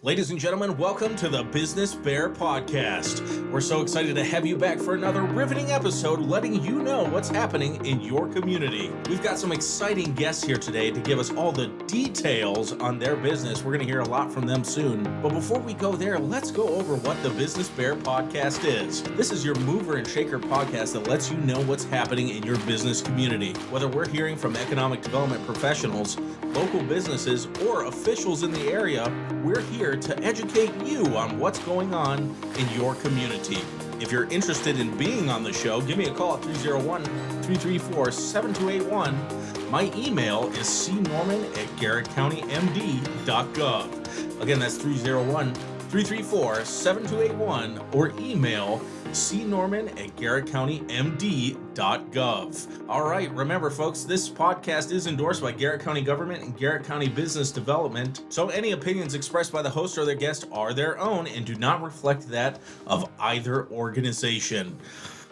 Ladies and gentlemen, welcome to the Business B.E.A.R podcast. We're so excited to have you back for another riveting episode letting you know what's happening in your community. We've got some exciting guests here today to give us all the details on their business. We're going to hear a lot from them soon. But before we go there, let's go over what the Business B.E.A.R podcast is. This is your mover and shaker podcast that lets you know what's happening in your business community. Whether we're hearing from economic development professionals, local businesses, or officials in the area, we're here to educate you on what's going on in your community. If you're interested in being on the show, give me a call at 301-334-7281. My email is cnorman@garrettcountymd.gov. Again, that's 301-334-7281 or email cnorman@garrettcountymd.gov. All right, remember folks, this podcast is endorsed by Garrett County Government and Garrett County Business Development, so any opinions expressed by the host or their guest are their own and do not reflect that of either organization.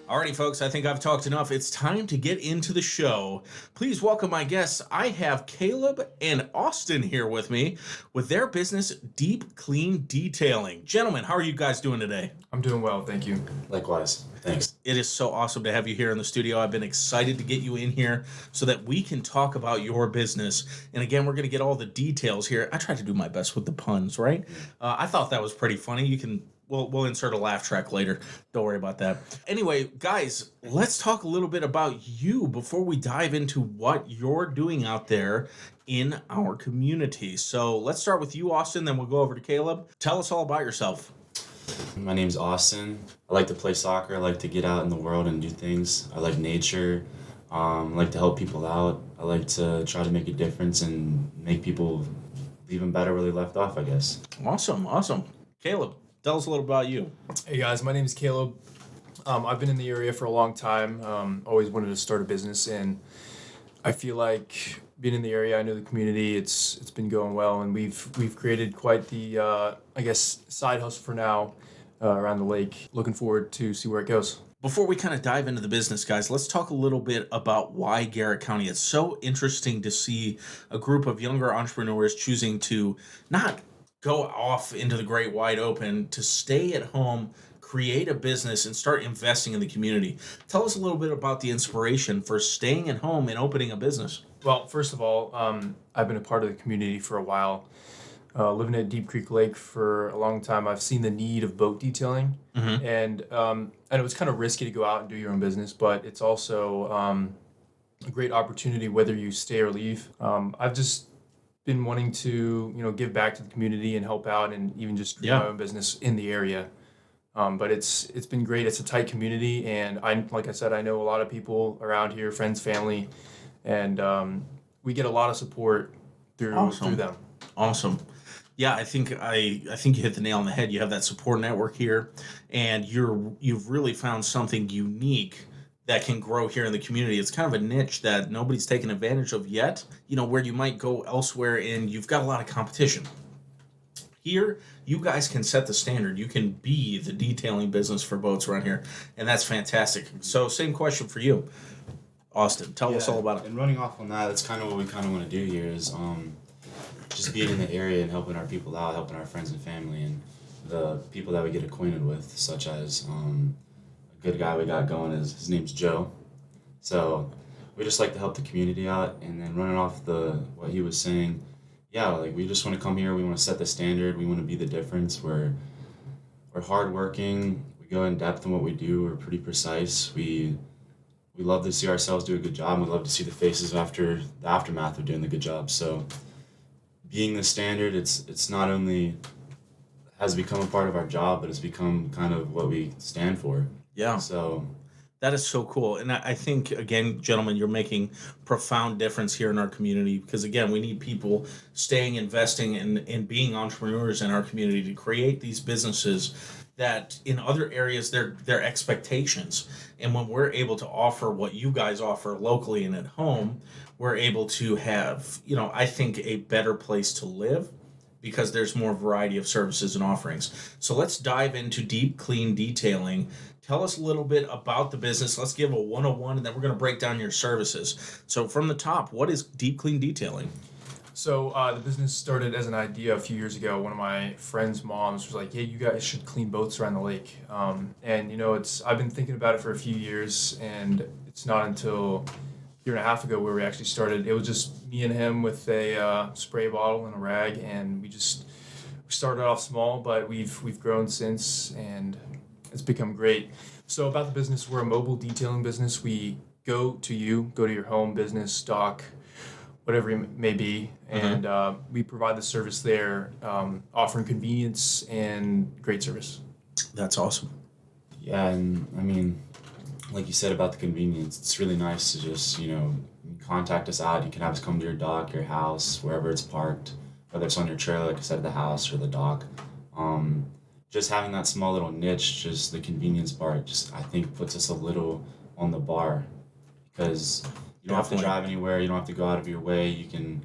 Alrighty, folks, I think I've talked enough. It's time to get into the show. Please welcome my guests. I have Caleb and Austin here with me with their business, Deep Clean Detailing. Gentlemen, how are you guys doing today? I'm doing well, thank you. Likewise. Thanks. It is so awesome to have you here in the studio. I've been excited to get you in here so that we can talk about your business. And again, we're going to get all the details here. I tried to do my best with the puns, right? I thought that was pretty funny. We'll insert a laugh track later. Don't worry about that. Anyway, guys, let's talk a little bit about you before we dive into what you're doing out there in our community. So let's start with you, Austin, then we'll go over to Caleb. Tell us all about yourself. My name's Austin. I like to play soccer. I like to get out in the world and do things. I like nature. I like to help people out. I like to try to make a difference and make people even better where they left off, I guess. Awesome. Caleb, tell us a little about you. Hey guys, my name is Caleb. I've been in the area for a long time. Always wanted to start a business, and I feel like being in the area, I know the community. It's been going well, and we've created quite the side hustle for now around the lake. Looking forward to see where it goes. Before we kind of dive into the business, guys, let's talk a little bit about why Garrett County. It's so interesting to see a group of younger entrepreneurs choosing to not go off into the great wide open, to stay at home, create a business, and start investing in the community. Tell us a little bit about the inspiration for staying at home and opening a business. Well, first of all, I've been a part of the community for a while. Living at Deep Creek Lake for a long time, I've seen the need of boat detailing. Mm-hmm. And I know it's kind of risky to go out and do your own business, but it's also a great opportunity whether you stay or leave. I've just been wanting to, give back to the community and help out and even just create my own business in the area. But it's been great. It's a tight community, and like I said, I know a lot of people around here, friends, family, and we get a lot of support through them. Awesome. Yeah, I think you hit the nail on the head. You have that support network here, and you've really found something unique that can grow here in the community. It's kind of a niche that nobody's taken advantage of yet, where you might go elsewhere and you've got a lot of competition. Here, you guys can set the standard. You can be the detailing business for boats around here, and that's fantastic. So same question for you, Austin. Tell us all about it. And running off on that, that's kind of what we kind of want to do here is just being in the area and helping our people out, helping our friends and family and the people that we get acquainted with, such as good guy we got going is his name's Joe. So we just like to help the community out, and then running off what he was saying, we just want to come here, we want to set the standard, we want to be the difference. We're hardworking, we go in depth in what we do, we're pretty precise, we love to see ourselves do a good job, and we love to see the faces after the aftermath of doing the good job. So being the standard, it's not only has become a part of our job, but it's become kind of what we stand for. Yeah. So that is so cool. And I think, again, gentlemen, you're making profound difference here in our community because, again, we need people staying, investing, and being entrepreneurs in our community to create these businesses that in other areas, they're expectations. And when we're able to offer what you guys offer locally and at home, we're able to have, I think, a better place to live because there's more variety of services and offerings. So let's dive into Deep Clean Detailing. Tell us a little bit about the business. Let's give a 101, and then we're going to break down your services. So from the top, what is Deep Clean Detailing? So the business started as an idea a few years ago. One of my friend's moms was like, "Hey, you guys should clean boats around the lake." And I've been thinking about it for a few years, and it's not until a year and a half ago where we actually started. It was just me and him with a spray bottle and a rag, and we started off small, but we've grown since, and it's become great. So about the business, we're a mobile detailing business. We go to your home, business, dock, whatever it may be, and we provide the service there, offering convenience and great service. That's awesome. Yeah, and I mean, like you said about the convenience, it's really nice to just, contact us out. You can have us come to your dock, your house, wherever it's parked, whether it's on your trailer, like I said, the house or the dock. Just having that small little niche, just the convenience part, just I think puts us a little on the bar, because you don't have to drive anywhere. You don't have to go out of your way. You can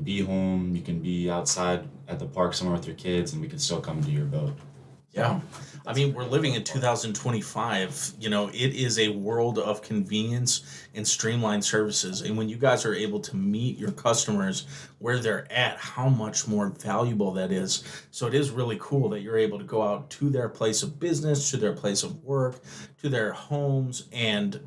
be home. You can be outside at the park somewhere with your kids, and we can still come to your boat. Yeah. I mean, we're living in 2025. It is a world of convenience and streamlined services. And when you guys are able to meet your customers where they're at, how much more valuable that is. So it is really cool that you're able to go out to their place of business, to their place of work, to their homes, and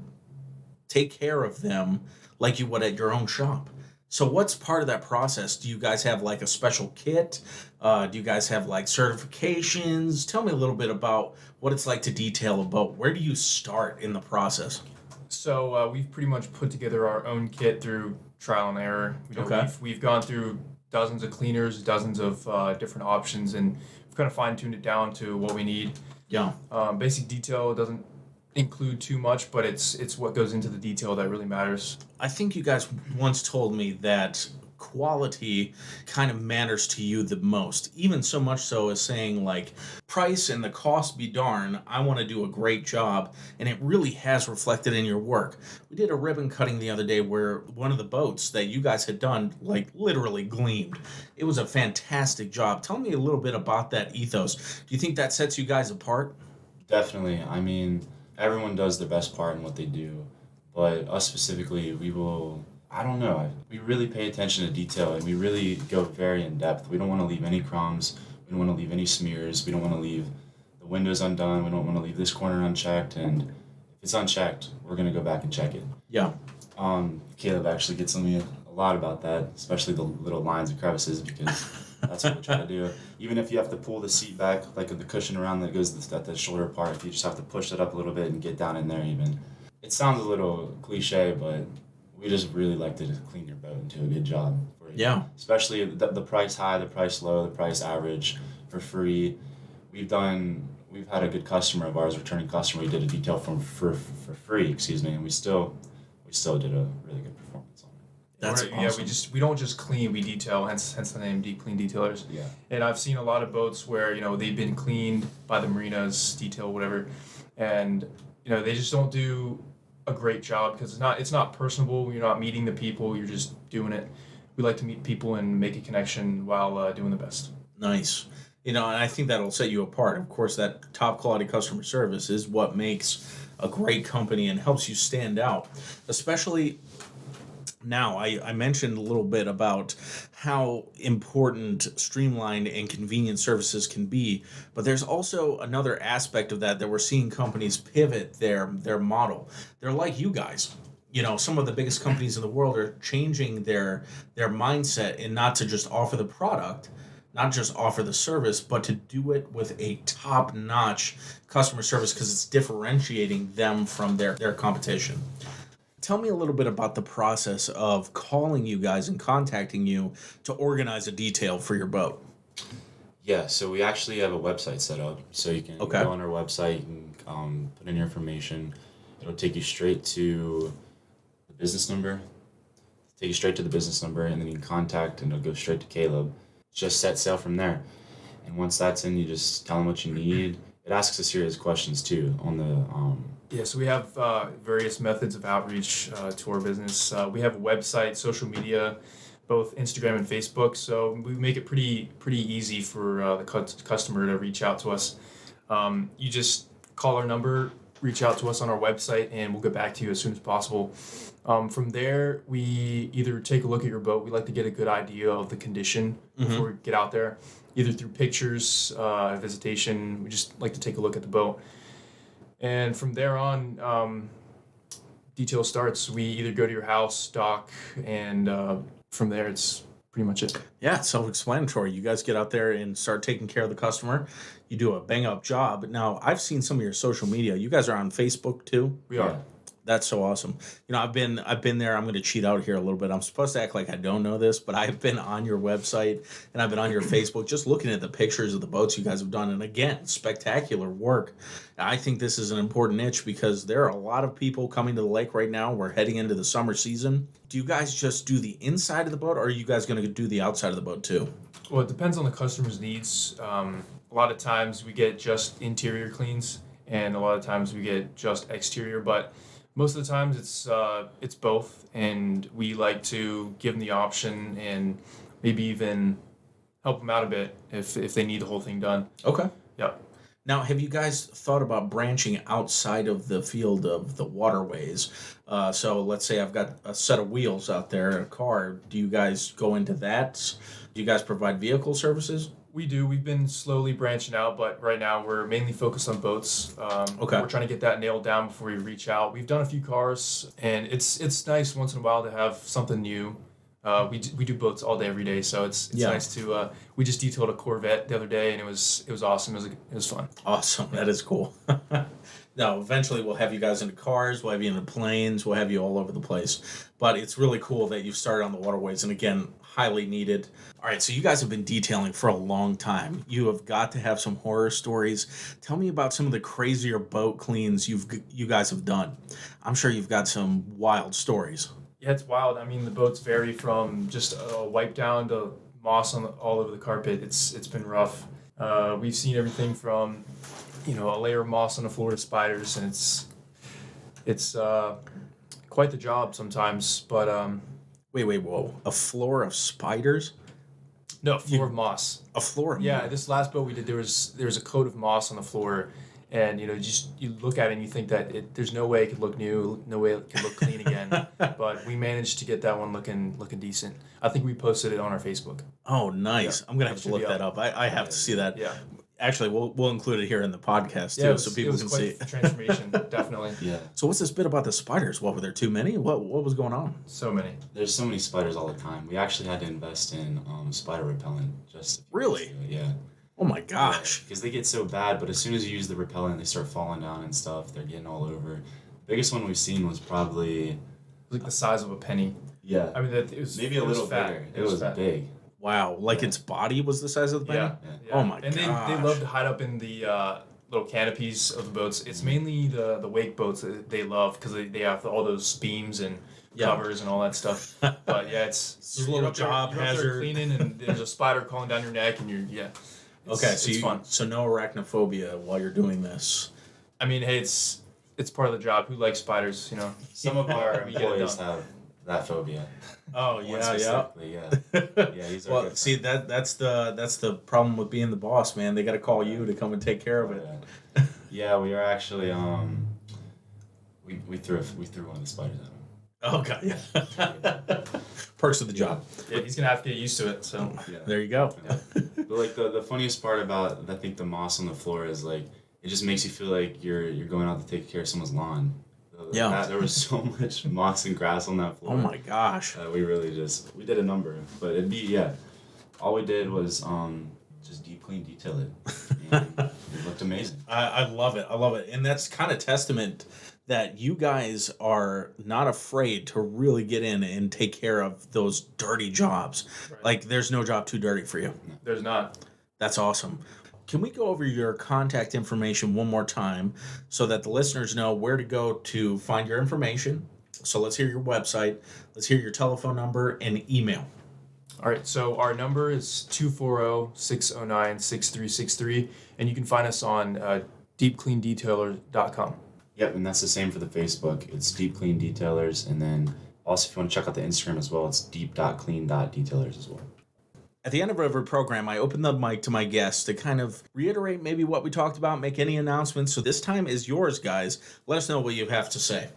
take care of them like you would at your own shop. So what's part of that process? Do you guys have like a special kit? Do you guys have like certifications? Tell me a little bit about what it's like to detail a boat. Where do you start in the process? So we've pretty much put together our own kit through trial and error. We've gone through dozens of cleaners, dozens of different options, and we've kind of fine-tuned it down to what we need. Yeah. Basic detail doesn't include too much, but it's what goes into the detail that really matters. I think you guys once told me that quality kind of matters to you the most, even so much so as saying like price and the cost be darn, I want to do a great job, and it really has reflected in your work. We did a ribbon cutting the other day where one of the boats that you guys had done like literally gleamed. It was a fantastic job. Tell me a little bit about that ethos. Do you think that sets you guys apart? Definitely. I mean, everyone does their best part in what they do, but us specifically, I don't know, we really pay attention to detail, and we really go very in depth. We don't want to leave any crumbs, we don't want to leave any smears, we don't want to leave the windows undone, we don't want to leave this corner unchecked, and if it's unchecked, we're going to go back and check it. Yeah. Caleb actually gets on me a lot about that, especially the little lines and crevices, because that's what we try to do. Even if you have to pull the seat back, like the cushion around that goes at the shoulder part, if you just have to push it up a little bit and get down in there even. It sounds a little cliche, but we just really like to clean your boat and do a good job for you. Yeah. Especially the price high, the price low, the price average, for free. We've had a good customer of ours, returning customer, we did a detail for free, and we still did a really good performance on it. That's awesome. Yeah, we don't just clean, we detail, hence the name Deep Clean Detailers. Yeah. And I've seen a lot of boats where, they've been cleaned by the marinas, detail, whatever, and, they just don't do a great job because it's not personable. You're not meeting the people, you're just doing it. We like to meet people and make a connection while doing the best. Nice. And I think that'll set you apart. Of course, that top quality customer service is what makes a great company and helps you stand out, especially now. I mentioned a little bit about how important streamlined and convenient services can be, but there's also another aspect of that we're seeing companies pivot their model. They're like you guys. Some of the biggest companies in the world are changing their mindset, and not to just offer the product, not just offer the service, but to do it with a top-notch customer service because it's differentiating them from their competition. Tell me a little bit about the process of calling you guys and contacting you to organize a detail for your boat. Yeah, so we actually have a website set up. So you can go on our website, you can put in your information. It'll take you straight to the business number. And then you can contact, and it'll go straight to Caleb. Just set sail from there. And once that's in, you just tell them what you need. It asks a series of questions too on the Yeah, so we have various methods of outreach to our business. We have a website, social media, both Instagram and Facebook. So we make it pretty easy for the customer to reach out to us. You just call our number, reach out to us on our website, and we'll get back to you as soon as possible. From there, we either take a look at your boat. We like to get a good idea of the condition before we get out there, either through pictures, visitation. We just like to take a look at the boat. And from there on, detail starts. We either go to your house, dock, and from there it's pretty much it. Yeah, it's self-explanatory. You guys get out there and start taking care of the customer. You do a bang-up job. Now, I've seen some of your social media. You guys are on Facebook too? We are. Yeah. That's so awesome. You know, I've been there. I'm going to cheat out here a little bit. I'm supposed to act like I don't know this, but I've been on your website and I've been on your Facebook just looking at the pictures of the boats you guys have done. And again, spectacular work. I think this is an important niche because there are a lot of people coming to the lake right now. We're heading into the summer season. Do you guys just do the inside of the boat, or are you guys going to do the outside of the boat too? Well, it depends on the customer's needs. A lot of times we get just interior cleans, and a lot of times we get just exterior, but most of the times it's both, and we like to give them the option and maybe even help them out a bit if they need the whole thing done. Okay. Yep. Now, have you guys thought about branching outside of the field of the waterways? So let's say I've got a set of wheels out there in a car. Do you guys go into that? Do you guys provide vehicle services? We do. We've been slowly branching out, but right now we're mainly focused on boats. Okay. We're trying to get that nailed down before we reach out. We've done a few cars, and it's nice once in a while to have something new. We do boats all day, every day, so it's nice to. We just detailed a Corvette the other day, and it was awesome. It was fun. Awesome. That is cool. Now, eventually we'll have you guys into cars, we'll have you into planes, we'll have you all over the place. But it's really cool that you've started on the waterways, and again, highly needed. All right, so you guys have been detailing for a long time. You have got to have some horror stories. Tell me about some of the crazier boat cleans you guys have done. I'm sure you've got some wild stories. Yeah, it's wild. I mean, the boats vary from just a wipe down to moss all over the carpet. It's been rough. We've seen everything from, a layer of moss on the floor to spiders, and it's quite the job sometimes. But Wait, whoa! A floor of spiders? no, a floor of moss. A floor of Yeah, this last boat we did, there was a coat of moss on the floor, and you look at it and you think that there's no way it could look new, no way it could look clean again. But we managed to get that one looking decent. I think we posted it on our Facebook. Oh, nice! Yeah. I'm gonna have to look that up. I have to see that. Yeah. Actually, we'll include it here in the podcast too, so people can see. It was quite a transformation, definitely. Yeah. So what's this bit about the spiders? What, were there too many? What was going on? So many. There's so many spiders all the time. We actually had to invest in spider repellent just. Really? Yeah. Oh my gosh! Because they get so bad, but as soon as you use the repellent, they start falling down and stuff. They're getting all over. The biggest one we've seen was probably. It was like the size of a penny. Yeah. I mean, it was maybe a little fat. bigger. It was fat. big. Wow! Like its body was the size of the penny? Yeah. Oh my and gosh! they love to hide up in the little canopies of the boats. It's mainly the wake boats that they love because they have all those beams and covers and all that stuff. But yeah, it's a little up there- job you're up there hazard. cleaning, and there's a spider crawling down your neck, and it's fun. So no arachnophobia while you're doing this. I mean, hey, it's part of the job. Who likes spiders? Some of our We get it employees done. have that phobia. Oh One specifically, yeah. Yeah, he's our Well, good see friend. that's the problem with being the boss, man. They got to call you to come and take care of it. Yeah, we are actually we threw one of the spiders at him. Oh god. Yeah. Perks of the job. Yeah, he's gonna have to get used to it. So Yeah. There you go. But like the funniest part about I think the moss on the floor is like it just makes you feel like you're going out to take care of someone's lawn. Yeah. There was so much moss and grass on that floor. Oh my gosh. We really we did a number, but all we did was just deep clean detail it. And it looked amazing. I love it. I love it. And that's kind of testament that you guys are not afraid to really get in and take care of those dirty jobs. Right. Like there's no job too dirty for you. there's not. That's awesome. Can we go over your contact information one more time so that the listeners know where to go to find your information? So let's hear your website. Let's hear your telephone number and email. All right, so our number is 240-609-6363, and you can find us on deepcleandetailer.com. Yep, and that's the same for the Facebook. It's Deep Clean Detailers, and then also if you want to check out the Instagram as well, it's deep.clean.detailers as well. At the end of every program, I open the mic to my guests to kind of reiterate maybe what we talked about, make any announcements. So this time is yours, guys. Let us know what you have to say.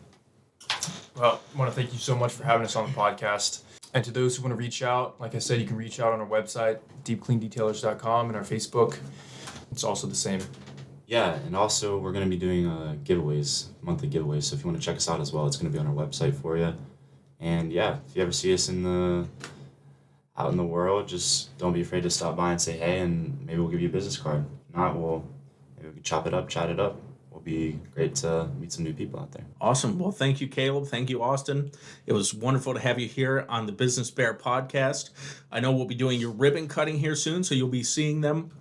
Well, I want to thank you so much for having us on the podcast. And to those who want to reach out, like I said, you can reach out on our website, deepcleandetailers.com, and our Facebook. It's also the same. Yeah, and also we're going to be doing giveaways, monthly giveaways. So if you want to check us out as well, it's going to be on our website for you. And yeah, if you ever see us out in the world, just don't be afraid to stop by and say hey, and maybe we'll give you a business card. If not, maybe we can chop it up, chat it up. It'll be great to meet some new people out there. Awesome. Well, thank you, Caleb. Thank you, Austin. It was wonderful to have you here on the Business B.E.A.R podcast. I know we'll be doing your ribbon cutting here soon, so you'll be seeing them.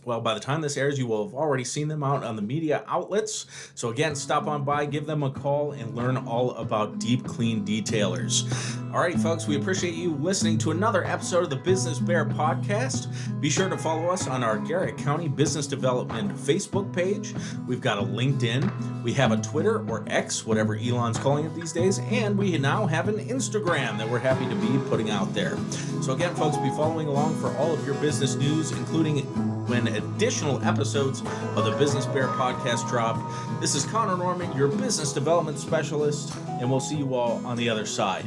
Well, by the time this airs, you will have already seen them out on the media outlets. So again, stop on by, give them a call, and learn all about Deep Clean Detailers. All right, folks, we appreciate you listening to another episode of the Business B.E.A.R podcast. Be sure to follow us on our Garrett County Business Development Facebook page. We've got a LinkedIn. We have a Twitter or X, whatever Elon's calling it these days. And we now have an Instagram that we're happy to be putting out there. So again, folks, be following along for all of your business news, including when additional episodes of the Business B.E.A.R podcast drop. This is Connor Norman, your business development specialist, and we'll see you all on the other side.